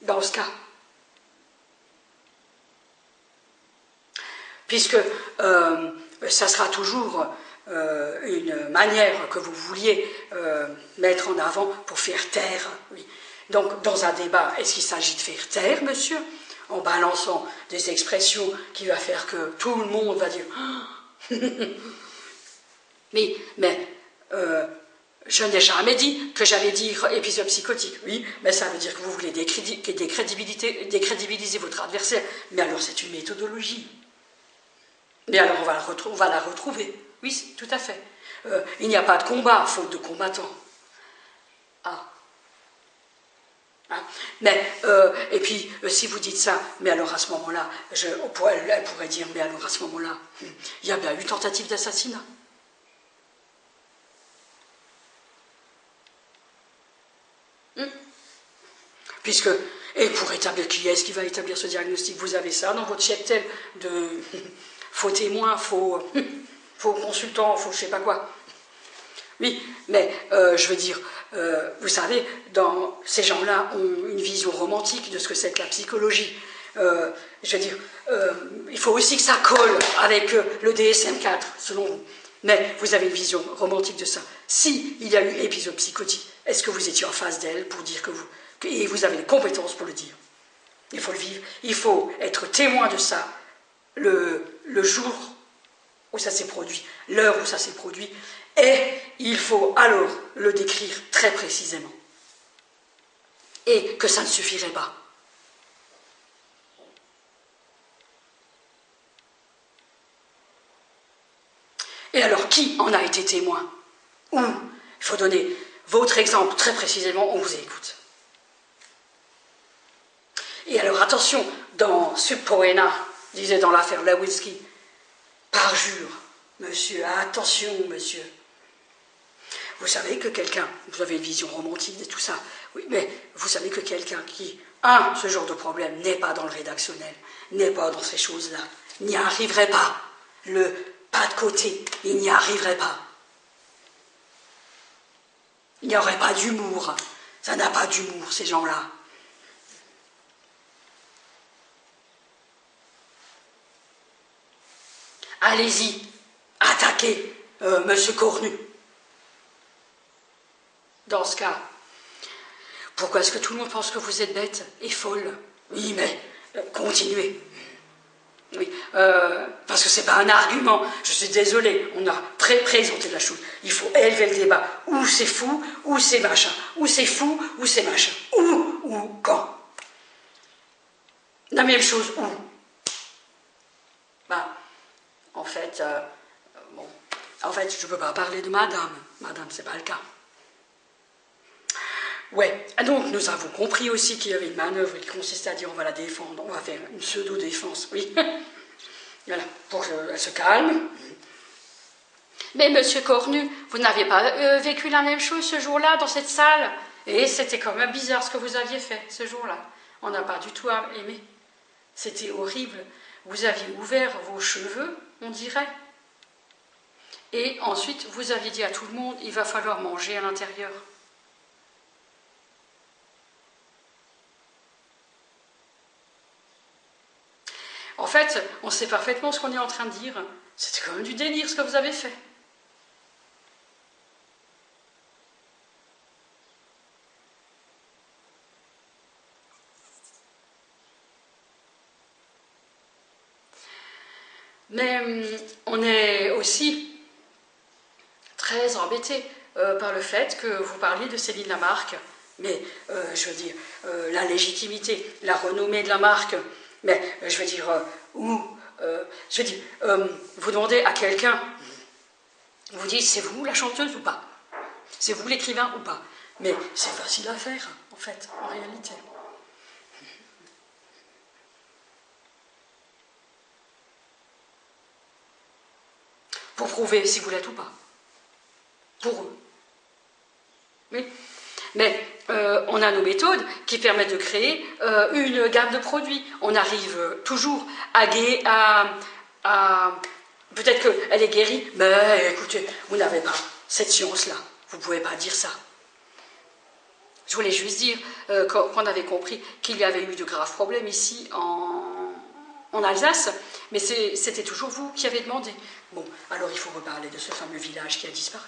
dans ce cas. Puisque ça sera toujours une manière que vous vouliez mettre en avant pour faire taire. Oui. Donc, dans un débat, est-ce qu'il s'agit de faire taire, monsieur, en balançant des expressions qui va faire que tout le monde va dire oui, mais Je n'ai jamais dit que j'allais dire épisode psychotique. Oui, mais ça veut dire que vous voulez décrédibiliser votre adversaire. Mais alors c'est une méthodologie. Mais alors on va la retrouver. Oui, tout à fait. Il n'y a pas de combat, faute de combattants. Ah. Hein? Mais, et puis, si vous dites ça, mais alors à ce moment-là, elle pourrait dire, mais alors à ce moment-là, il y a bien eu tentative d'assassinat. Puisque, et pour établir qui est-ce qui va établir ce diagnostic, vous avez ça dans votre cheptel de faux témoins, faux consultants, faux je sais pas quoi. Oui, mais je veux dire, vous savez, ces gens-là ont une vision romantique de ce que c'est que la psychologie. Je veux dire, il faut aussi que ça colle avec le DSM-4, selon vous. Mais vous avez une vision romantique de ça. Si il y a eu épisode psychotique, est-ce que vous étiez en face d'elle pour dire et vous avez les compétences pour le dire? Il faut le vivre, il faut être témoin de ça le jour où ça s'est produit, l'heure où ça s'est produit, et il faut alors le décrire très précisément. Et que ça ne suffirait pas. Et alors, qui en a été témoin? Où? Il faut donner votre exemple très précisément, on vous écoute. Et alors, attention, dans Sub Poena, disait dans l'affaire Lewinsky, parjure, monsieur, attention, monsieur. Vous savez que quelqu'un, vous avez une vision romantique de tout ça, oui, mais vous savez que quelqu'un qui a ce genre de problème n'est pas dans le rédactionnel, n'est pas dans ces choses-là, n'y arriverait pas. Le pas de côté, il n'y arriverait pas. Il n'y aurait pas d'humour. Ça n'a pas d'humour, ces gens-là. Allez-y, attaquez Monsieur Cornu. Dans ce cas, pourquoi est-ce que tout le monde pense que vous êtes bête et folle? Oui, mais continuez. Oui, parce que c'est pas un argument. Je suis désolée, on a présenté la chose. Il faut élever le débat. Ou c'est fou, ou c'est machin. Ou c'est fou, ou c'est machin. Ou quand. La même chose, où. Ben, en fait, je ne peux pas parler de madame. Madame, c'est pas le cas. Ouais, donc nous avons compris aussi qu'il y avait une manœuvre qui consistait à dire on va la défendre, on va faire une pseudo-défense, oui. Voilà, pour qu'elle se calme. Mais monsieur Cornu, vous n'aviez pas vécu la même chose ce jour-là dans cette salle? Et c'était quand même bizarre ce que vous aviez fait ce jour-là. On n'a pas du tout aimé. C'était horrible. Vous aviez ouvert vos cheveux, on dirait. Et ensuite, vous aviez dit à tout le monde, il va falloir manger à l'intérieur. En fait, on sait parfaitement ce qu'on est en train de dire. C'était quand même du délire ce que vous avez fait. Mais on est aussi très embêté par le fait que vous parliez de Céline Lamarque. Mais, je veux dire, la légitimité, la renommée de la marque, mais, je veux dire, vous demandez à quelqu'un, vous dites, c'est vous la chanteuse ou pas? C'est vous l'écrivain ou pas? Mais c'est facile à faire, en fait, en réalité. Pour prouver si vous l'êtes ou pas. Pour eux. Oui. Mais on a nos méthodes qui permettent de créer une gamme de produits. On arrive toujours à peut-être qu'elle est guérie, mais écoutez, vous n'avez pas cette science-là. Vous ne pouvez pas dire ça. Je voulais juste dire qu'on avait compris qu'il y avait eu de graves problèmes ici en Alsace, mais c'était toujours vous qui avez demandé. Bon, alors il faut reparler de ce fameux village qui a disparu.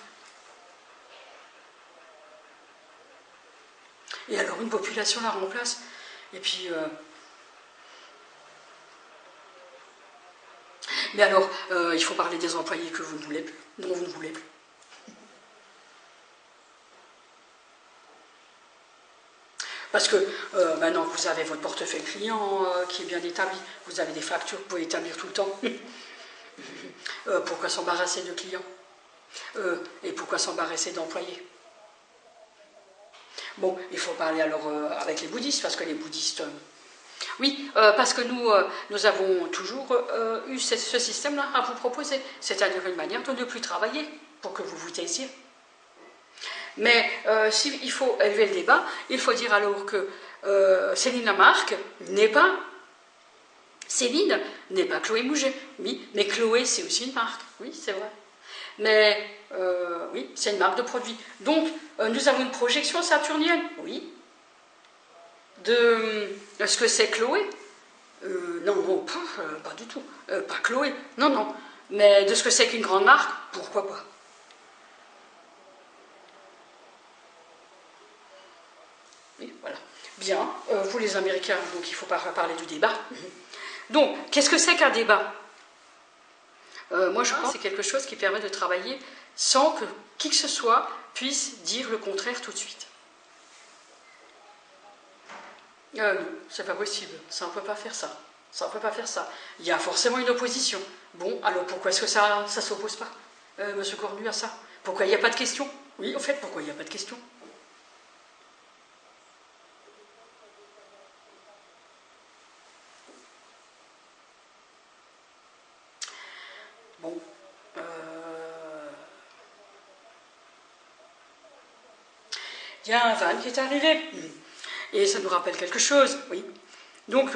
Et alors une population la remplace, et puis... Mais alors, il faut parler des employés que vous ne voulez plus, dont vous ne voulez plus. Parce que maintenant que vous avez votre portefeuille client qui est bien établi, vous avez des factures, vous pouvez établir tout le temps. Pourquoi s'embarrasser de clients et pourquoi s'embarrasser d'employés? Bon, il faut parler alors avec les bouddhistes, parce que les bouddhistes... oui, parce que nous avons toujours eu ce système-là à vous proposer, c'est-à-dire une manière de ne plus travailler, pour que vous vous taisiez. Mais s'il faut élever le débat, il faut dire alors que Céline Lamarque n'est pas... Céline n'est pas Chloé Mouget, oui, mais Chloé c'est aussi une marque, oui, c'est vrai. Mais oui, c'est une marque de produit. Donc, nous avons une projection saturnienne, oui, de ce que c'est Chloé. Non, non, pas du tout. Pas Chloé, non, non. Mais de ce que c'est qu'une grande marque, pourquoi pas. Oui, voilà. Bien, vous les Américains, donc il ne faut pas parler du débat. Donc, qu'est-ce que c'est qu'un débat? Moi, je pense que c'est quelque chose qui permet de travailler sans que qui que ce soit puisse dire le contraire tout de suite. Non, c'est pas possible. Ça, on ne peut pas faire ça. Ça, on ne peut pas faire ça. Il y a forcément une opposition. Bon, alors pourquoi est-ce que ça ne s'oppose pas, Monsieur Cornu, à ça? Pourquoi il n'y a pas de question? Oui, en fait, pourquoi il n'y a pas de question? Bon, il y a un van qui est arrivé, et ça nous rappelle quelque chose, oui. Donc,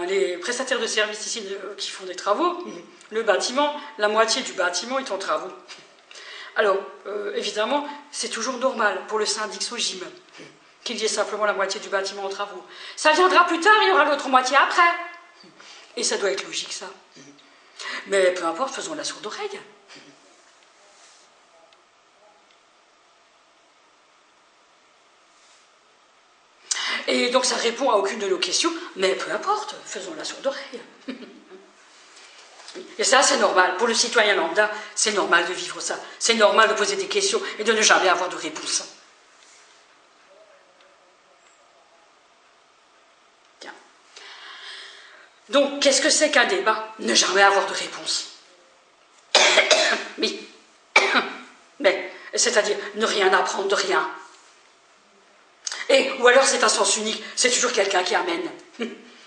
les prestataires de services ici qui font des travaux, le bâtiment, la moitié du bâtiment est en travaux. Alors, évidemment, c'est toujours normal pour le syndic Sogim qu'il y ait simplement la moitié du bâtiment en travaux. Ça viendra plus tard, il y aura l'autre moitié après. Et ça doit être logique, ça. Mais peu importe, faisons la sourde oreille. Et donc ça répond à aucune de nos questions, mais peu importe, faisons la sourde oreille. Et ça, c'est normal. Pour le citoyen lambda, c'est normal de vivre ça. C'est normal de poser des questions et de ne jamais avoir de réponse. Tiens. Donc, qu'est-ce que c'est qu'un débat? Ne jamais avoir de réponse. Oui. Mais, c'est-à-dire ne rien apprendre de rien. Ou alors c'est un sens unique, c'est toujours quelqu'un qui amène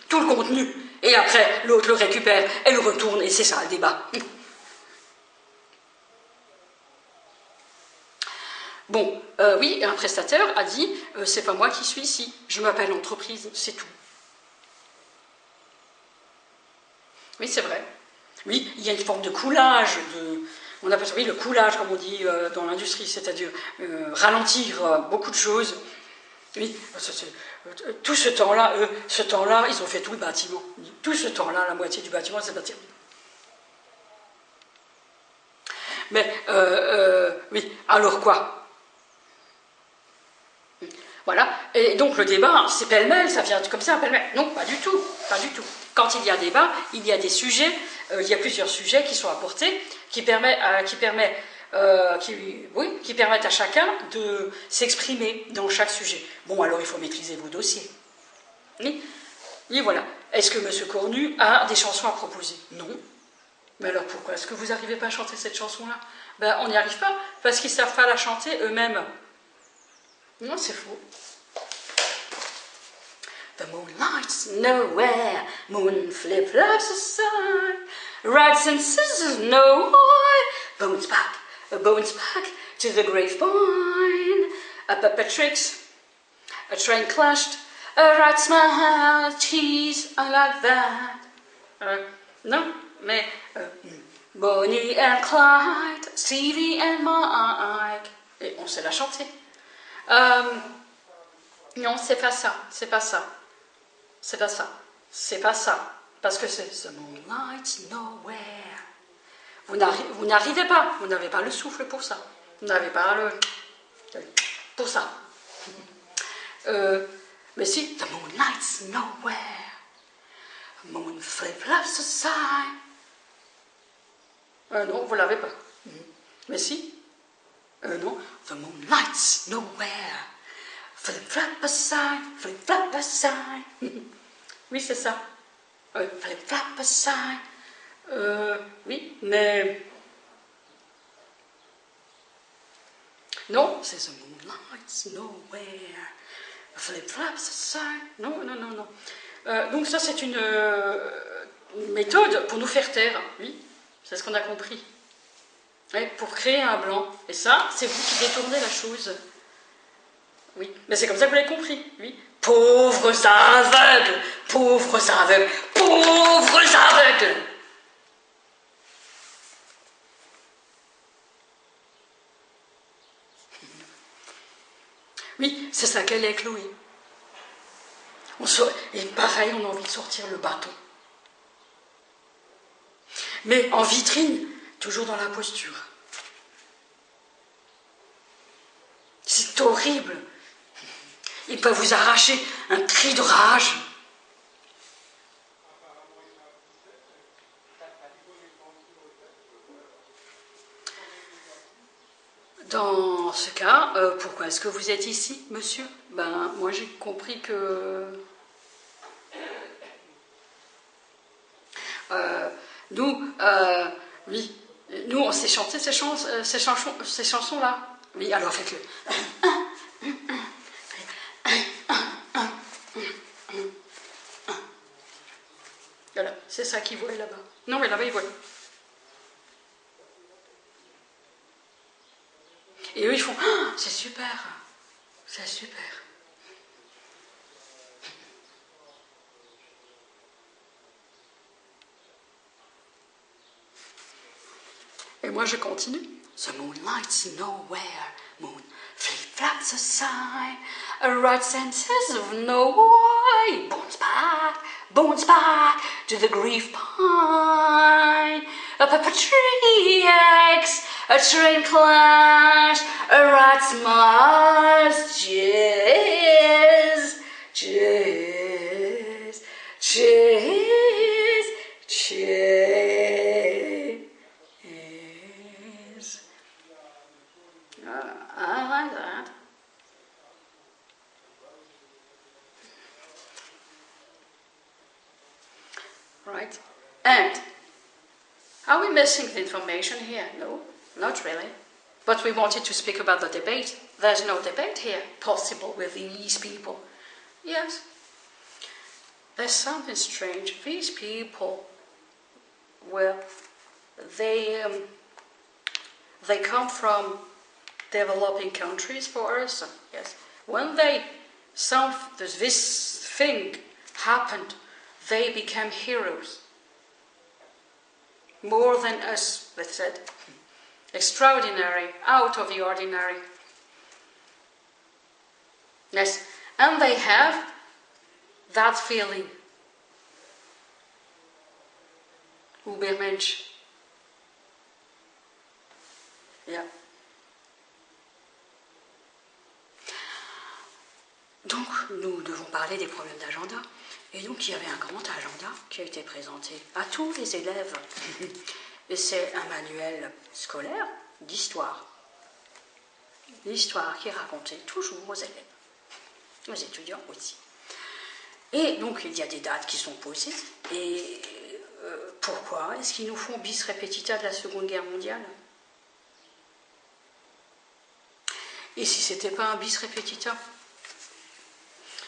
tout le contenu, et après l'autre le récupère et le retourne, et c'est ça le débat. Bon, oui, un prestataire a dit, c'est pas moi qui suis ici, je m'appelle entreprise, c'est tout. Oui, c'est vrai. Oui, il y a une forme de coulage, on appelle ça, oui, le coulage, comme on dit dans l'industrie, c'est-à-dire ralentir beaucoup de choses. Oui, tout ce temps-là, ils ont fait tout le bâtiment. Tout ce temps-là, la moitié du bâtiment, c'est pas terminé. Mais, oui, alors quoi? Voilà, et donc le débat, c'est pêle-mêle, ça vient comme ça, pêle-mêle. Non, pas du tout, pas du tout. Quand il y a débat, il y a des sujets, il y a plusieurs sujets qui sont apportés, qui permettent à chacun de s'exprimer dans chaque sujet. Bon, alors il faut maîtriser vos dossiers. Oui, et voilà. Est-ce que M. Cornu a des chansons à proposer? Non. Mais alors pourquoi est-ce que vous n'arrivez pas à chanter cette chanson-là? Ben, on n'y arrive pas, parce qu'ils ne savent pas la chanter eux-mêmes. Non, c'est faux. The moonlight's nowhere, moon flip-flops aside, rats and scissors nowhere, bones back to the grapevine, a puppet tricks, a train clashed, a rat smiled, cheese, I like that. Non, mais Bonnie and Clyde, Stevie and Mike, et on sait la chanter. Non, c'est pas ça, c'est pas ça. C'est pas ça. C'est pas ça. Parce que c'est The moonlight's nowhere. Vous n'arrivez pas. Vous n'avez pas le souffle pour ça. Vous n'avez pas le... pour ça. Mais si, The moonlight's nowhere. Moon flip-flops aside. Non, vous l'avez pas. Mais si. Non, The moonlight's nowhere. Flip flap a sign, flip flap a sign. Oui, c'est ça. Flip flap a sign. Oui, mais... Non, c'est The Moonlight's Nowhere. Flip flaps a sign. Non, non, non, non. Donc ça, c'est une méthode pour nous faire taire. Oui, c'est ce qu'on a compris. Ouais, pour créer un blanc. Et ça, c'est vous qui détournez la chose. Oui, mais c'est comme ça que vous l'avez compris. Oui. Pauvres aveugles, pauvres aveugles, pauvres aveugles. Oui, c'est ça qu'elle est, Chloé. Et pareil, on a envie de sortir le bâton. Mais en vitrine, toujours dans la posture. C'est horrible. Il peut vous arracher un cri de rage. Dans ce cas, pourquoi est-ce que vous êtes ici, monsieur? Ben, moi j'ai compris que... oui, nous on s'est chanté ces chansons-là. Oui, alors faites-le. Voilà, c'est ça qu'ils voient là-bas. Non, mais là-bas ils voient. Et eux ils font, ah, c'est super, c'est super. Et moi je continue. The moonlight's nowhere, moon flip-flaps a sign, a right senses of no why, bones back to the grief pine, a pepper tree aches, a train clash, a rat smiles, cheers, cheers, cheers, cheers. I like that. Right. And are we missing the information here? No, not really. But we wanted to speak about the debate. There's no debate here possible with these people. Yes. There's something strange. These people, well, they come from developing countries for us. Yes. When this thing happened, they became heroes. More than us, they said. Extraordinary, out of the ordinary. Yes, and they have that feeling. Übermensch. Yeah. Donc, nous devons parler des problèmes d'agenda. Et donc, il y avait un grand agenda qui a été présenté à tous les élèves. Et c'est un manuel scolaire d'histoire. L'histoire qui est racontée toujours aux élèves, aux étudiants aussi. Et donc, il y a des dates qui sont posées. Et pourquoi est-ce qu'ils nous font bis repetita de la Seconde Guerre mondiale? Et si c'était pas un bis repetita?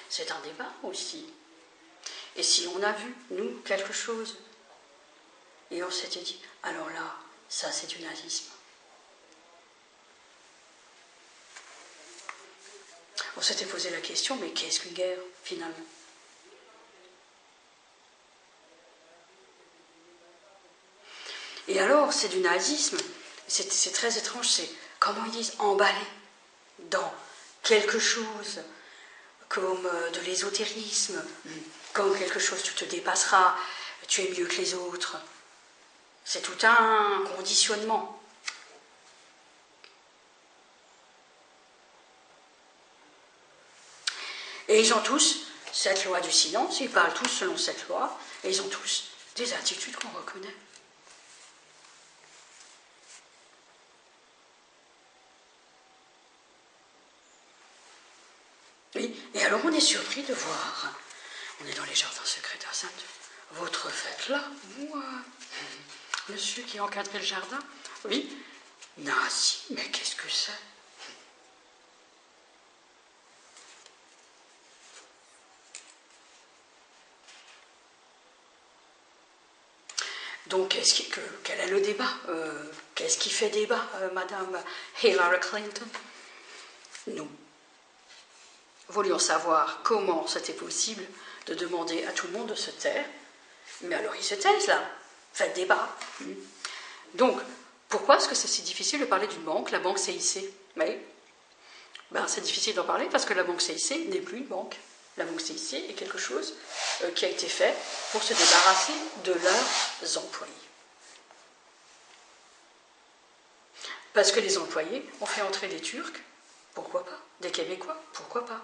C'est un débat aussi. Et si on a vu, nous, quelque chose, et on s'était dit, alors là, ça c'est du nazisme. On s'était posé la question, mais qu'est-ce qu'une guerre, finalement? Et alors, c'est du nazisme, c'est très étrange, c'est, comment ils disent, emballé dans quelque chose comme de l'ésotérisme, comme quelque chose, tu te dépasseras, tu es mieux que les autres. C'est tout un conditionnement. Et ils ont tous cette loi du silence, ils parlent tous selon cette loi, et ils ont tous des attitudes qu'on reconnaît. Oui, et alors on est surpris de voir, on est dans les jardins secrets d'Hassan, votre fête là, moi, monsieur qui a encadré le jardin, oui, Nazi, mais qu'est-ce que c'est? Donc, quel est le débat? Qu'est-ce qui fait débat, Madame Hillary Clinton? Nous voulions savoir comment c'était possible de demander à tout le monde de se taire. Mais alors, ils se taisent, là. Faites débat. Donc, pourquoi est-ce que c'est si difficile de parler d'une banque, la banque CIC? Oui. Ben, c'est difficile d'en parler parce que la banque CIC n'est plus une banque. La banque CIC est quelque chose qui a été fait pour se débarrasser de leurs employés. Parce que les employés ont fait entrer des Turcs, pourquoi pas? Des Québécois, pourquoi pas?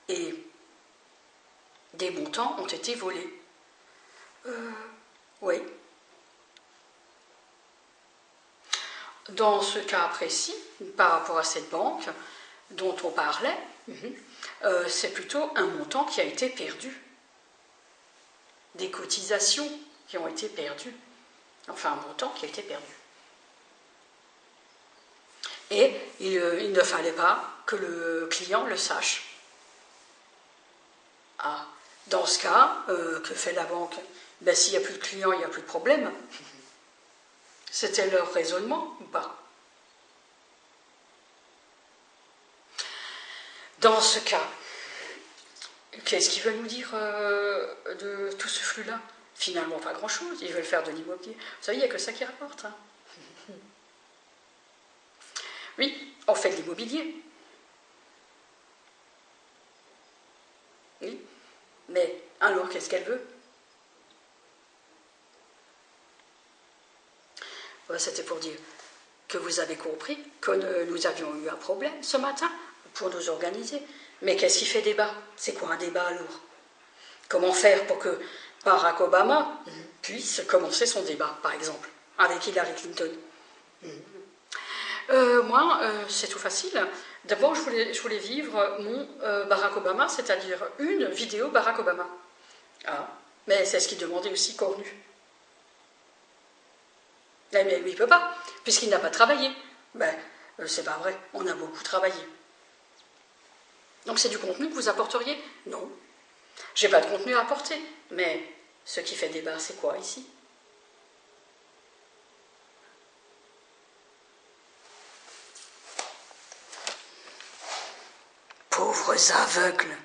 Et des montants ont été volés. Oui. Dans ce cas précis, par rapport à cette banque dont on parlait, c'est plutôt un montant qui a été perdu. Des cotisations qui ont été perdues. Enfin, un montant qui a été perdu. Et il ne fallait pas que le client le sache. Ah, dans ce cas, que fait la banque? Ben, s'il n'y a plus de clients, il n'y a plus de problème. C'était leur raisonnement ou pas? Dans ce cas, qu'est-ce qu'ils veulent nous dire de tout ce flux-là? Finalement, pas grand-chose. Ils veulent faire de l'immobilier. Vous savez, il n'y a que ça qui rapporte. Hein. Oui, on fait de l'immobilier. Oui, mais alors, qu'est-ce qu'elle veut? C'était pour dire que vous avez compris que nous avions eu un problème ce matin pour nous organiser. Mais qu'est-ce qui fait débat? C'est quoi un débat alors? Comment faire pour que Barack Obama puisse commencer son débat, par exemple, avec Hillary Clinton? Moi, c'est tout facile. D'abord, je voulais vivre mon Barack Obama, c'est-à-dire une vidéo Barack Obama. Ah, mais c'est ce qu'il demandait aussi Cornu. Mais il ne peut pas, puisqu'il n'a pas travaillé. Ben, c'est pas vrai, on a beaucoup travaillé. Donc c'est du contenu que vous apporteriez? Non. J'ai pas de contenu à apporter, mais ce qui fait débat, c'est quoi ici? Pauvres aveugles!